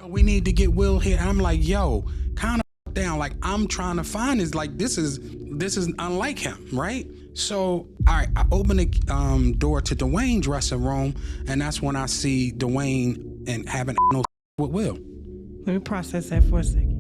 We need to get Will here. I'm like, yo, kind of down. Like, I'm trying to find this. Like, this is unlike him, right? So, all right, I open the door to Dwayne's dressing room, and that's when I see Dwayne and having no with Will. Let me process that for a second.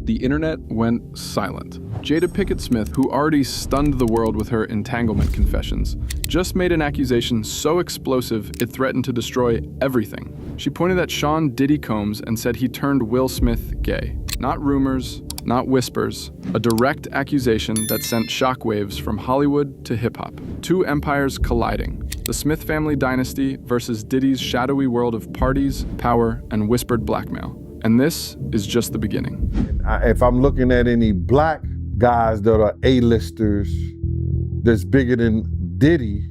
The internet went silent. Jada Pinkett Smith, who already stunned the world with her entanglement confessions, just made an accusation so explosive it threatened to destroy everything. She pointed at Sean Diddy Combs and said he turned Will Smith gay. Not rumors, not whispers, a direct accusation that sent shockwaves from Hollywood to hip-hop. Two empires colliding. The Smith family dynasty versus Diddy's shadowy world of parties, power, and whispered blackmail. And this is just the beginning. If I'm looking at any black guys that are A-listers that's bigger than Diddy,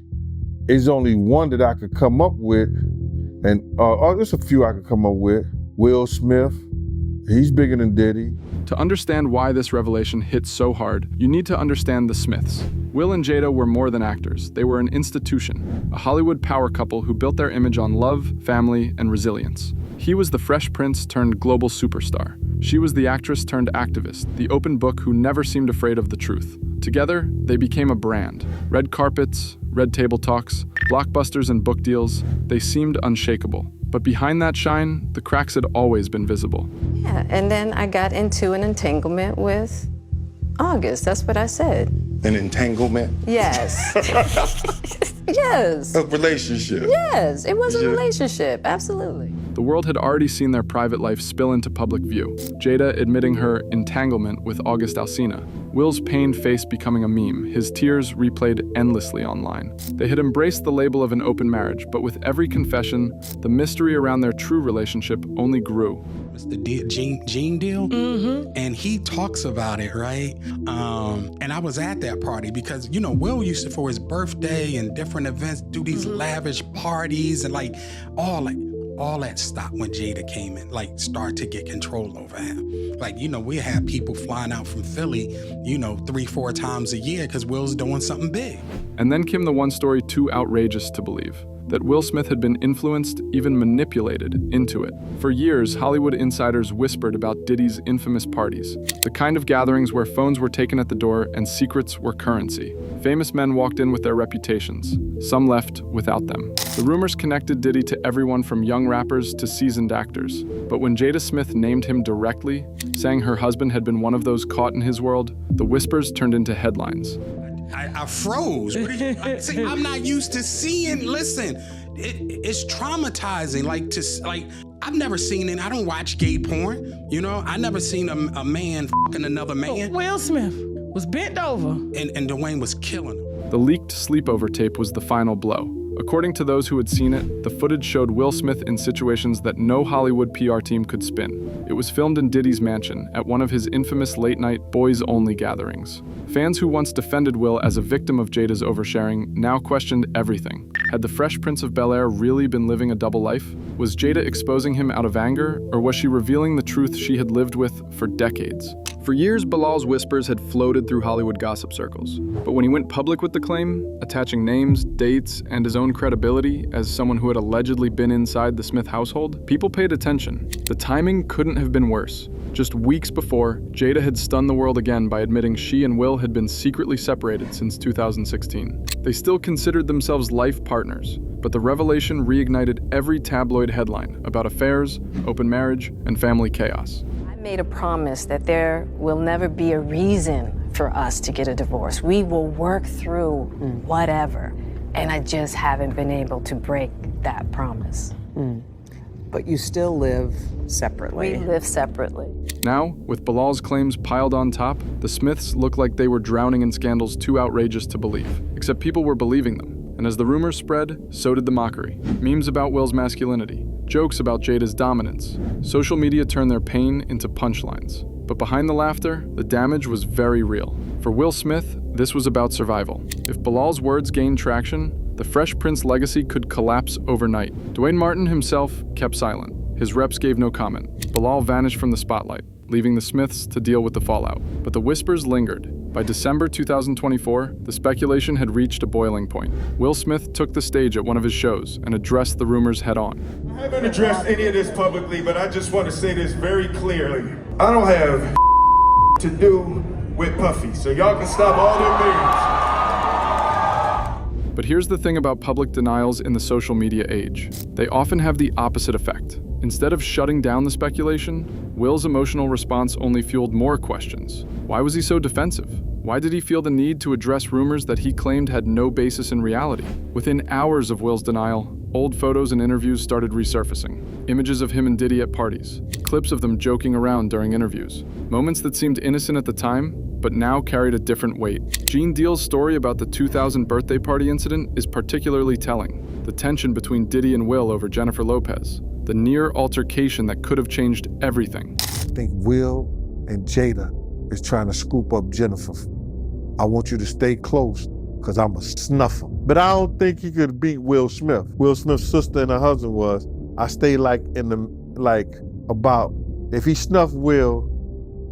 there's only one that I could come up with, and there's a few I could come up with. Will Smith, he's bigger than Diddy. To understand why this revelation hit so hard, you need to understand the Smiths. Will and Jada were more than actors. They were an institution, a Hollywood power couple who built their image on love, family, and resilience. He was the Fresh Prince turned global superstar. She was the actress turned activist, the open book who never seemed afraid of the truth. Together, they became a brand. Red carpets, red table talks, blockbusters and book deals, they seemed unshakable. But behind that shine, the cracks had always been visible. Yeah, and then I got into an entanglement with August. That's what I said. An entanglement? Yes. Yes. A relationship? Yes, it was a relationship, absolutely. The world had already seen their private life spill into public view. Jada admitting her entanglement with August Alsina. Will's pained face becoming a meme, his tears replayed endlessly online. They had embraced the label of an open marriage, but with every confession, the mystery around their true relationship only grew. Mr. Gene deal, and he talks about it, right? And I was at that party because, you know, Will used to, for his birthday and different events, do these lavish parties and all that stopped when Jada came in, start to get control over him. We had people flying out from Philly, 3-4 times a year because Will's doing something big. And then came the one story too outrageous to believe. That Will Smith had been influenced, even manipulated, into it. For years, Hollywood insiders whispered about Diddy's infamous parties, the kind of gatherings where phones were taken at the door and secrets were currency. Famous men walked in with their reputations. Some left without them. The rumors connected Diddy to everyone from young rappers to seasoned actors. But when Jada Smith named him directly, saying her husband had been one of those caught in his world, the whispers turned into headlines. I froze. See, I'm not used to seeing. Listen, it's traumatizing. I've never seen it. I don't watch gay porn. I never seen a man fucking another man. Will Smith was bent over, and Dwayne was killing him. The leaked sleepover tape was the final blow. According to those who had seen it, the footage showed Will Smith in situations that no Hollywood PR team could spin. It was filmed in Diddy's mansion at one of his infamous late-night boys-only gatherings. Fans who once defended Will as a victim of Jada's oversharing now questioned everything. Had the Fresh Prince of Bel-Air really been living a double life? Was Jada exposing him out of anger, or was she revealing the truth she had lived with for decades? For years, Bilal's whispers had floated through Hollywood gossip circles. But when he went public with the claim, attaching names, dates, and his own credibility as someone who had allegedly been inside the Smith household, people paid attention. The timing couldn't have been worse. Just weeks before, Jada had stunned the world again by admitting she and Will had been secretly separated since 2016. They still considered themselves life partners, but the revelation reignited every tabloid headline about affairs, open marriage, and family chaos. I made a promise that there will never be a reason for us to get a divorce. We will work through whatever. And I just haven't been able to break that promise. But you still live separately. We live separately. Now, with Bilal's claims piled on top, the Smiths looked like they were drowning in scandals too outrageous to believe. Except people were believing them. And as the rumors spread, so did the mockery. Memes about Will's masculinity, jokes about Jada's dominance. Social media turned their pain into punchlines. But behind the laughter, the damage was very real. For Will Smith, this was about survival. If Bilal's words gained traction, the Fresh Prince legacy could collapse overnight. Dwayne Martin himself kept silent. His reps gave no comment. Bilal vanished from the spotlight, leaving the Smiths to deal with the fallout. But the whispers lingered. By December 2024, the speculation had reached a boiling point. Will Smith took the stage at one of his shows and addressed the rumors head-on. I haven't addressed any of this publicly, but I just want to say this very clearly. I don't have to do with Puffy, so y'all can stop all their meetings. But here's the thing about public denials in the social media age. They often have the opposite effect. Instead of shutting down the speculation, Will's emotional response only fueled more questions. Why was he so defensive? Why did he feel the need to address rumors that he claimed had no basis in reality? Within hours of Will's denial, old photos and interviews started resurfacing. Images of him and Diddy at parties, clips of them joking around during interviews. Moments that seemed innocent at the time, but now carried a different weight. Gene Deal's story about the 2000 birthday party incident is particularly telling. The tension between Diddy and Will over Jennifer Lopez. The near altercation that could have changed everything. I think Will and Jada is trying to scoop up Jennifer. I want you to stay close, because I'm a snuff him. But I don't think he could beat Will Smith. Will Smith's sister and her husband was. I stay about, if he snuffed Will,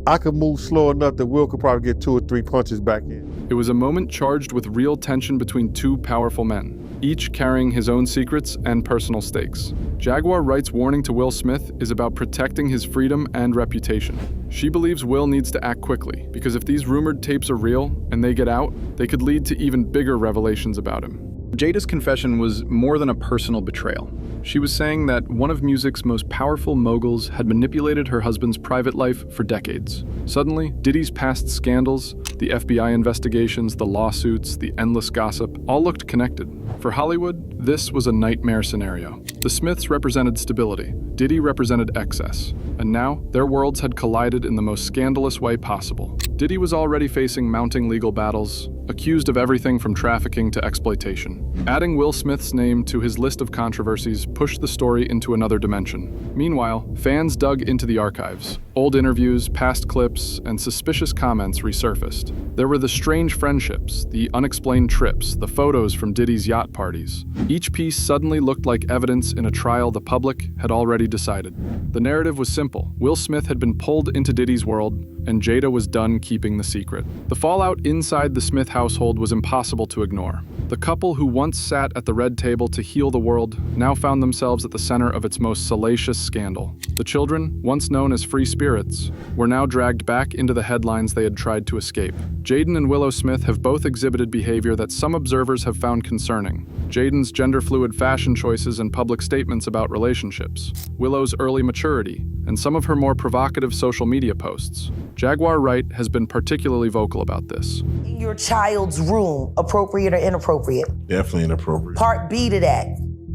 I could move slow enough that Will could probably get 2 or 3 punches back in. It was a moment charged with real tension between two powerful men, each carrying his own secrets and personal stakes. Jaguar Wright's warning to Will Smith is about protecting his freedom and reputation. She believes Will needs to act quickly, because if these rumored tapes are real and they get out, they could lead to even bigger revelations about him. Jada's confession was more than a personal betrayal. She was saying that one of music's most powerful moguls had manipulated her husband's private life for decades. Suddenly, Diddy's past scandals, the FBI investigations, the lawsuits, the endless gossip, all looked connected. For Hollywood, this was a nightmare scenario. The Smiths represented stability, Diddy represented excess, and now their worlds had collided in the most scandalous way possible. Diddy was already facing mounting legal battles, accused of everything from trafficking to exploitation. Adding Will Smith's name to his list of controversies pushed the story into another dimension. Meanwhile, fans dug into the archives. Old interviews, past clips, and suspicious comments resurfaced. There were the strange friendships, the unexplained trips, the photos from Diddy's yacht parties. Each piece suddenly looked like evidence in a trial the public had already decided. The narrative was simple. Will Smith had been pulled into Diddy's world, and Jada was done keeping the secret. The fallout inside the Smith household was impossible to ignore. The couple who once sat at the red table to heal the world now found themselves at the center of its most salacious scandal. The children, once known as free spirits, were now dragged back into the headlines they had tried to escape. Jaden and Willow Smith have both exhibited behavior that some observers have found concerning. Jaden's gender-fluid fashion choices and public statements about relationships, Willow's early maturity, and some of her more provocative social media posts. Jaguar Wright has been particularly vocal about this. In your child's room, appropriate or inappropriate? Definitely inappropriate. Part B to that.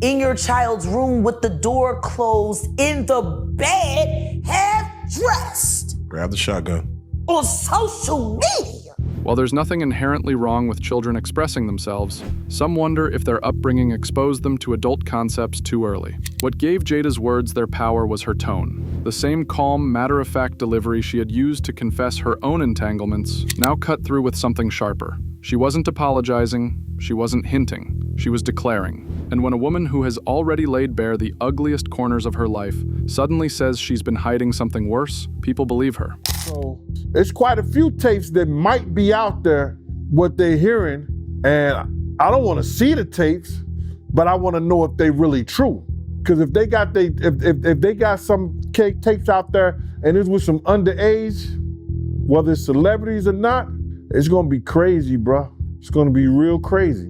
In your child's room with the door closed, in the bed, half-dressed. Grab the shotgun. On social media. While there's nothing inherently wrong with children expressing themselves, some wonder if their upbringing exposed them to adult concepts too early. What gave Jada's words their power was her tone. The same calm, matter-of-fact delivery she had used to confess her own entanglements now cut through with something sharper. She wasn't apologizing, she wasn't hinting, she was declaring. And when a woman who has already laid bare the ugliest corners of her life suddenly says she's been hiding something worse, people believe her. So there's quite a few tapes that might be out there, what they're hearing, and I don't want to see the tapes, but I want to know if they're really true. Because if they got if they got some tapes out there and it's with some underage, whether it's celebrities or not, it's gonna be crazy, bro. It's gonna be real crazy.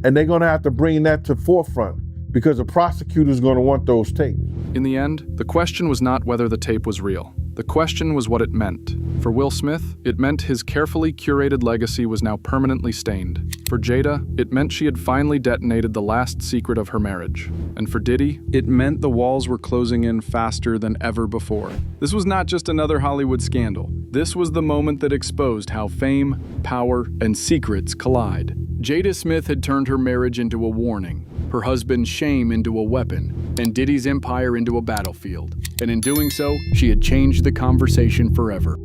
And they're gonna have to bring that to forefront because the prosecutor's gonna want those tapes. In the end, the question was not whether the tape was real. The question was what it meant. For Will Smith, it meant his carefully curated legacy was now permanently stained. For Jada, it meant she had finally detonated the last secret of her marriage. And for Diddy, It meant the walls were closing in faster than ever before. This was not just another Hollywood scandal. This was the moment that exposed how fame, power, and secrets collide. Jada Smith had turned her marriage into a warning, her husband's shame into a weapon, and Diddy's empire into a battlefield. And in doing so, she had changed the conversation forever.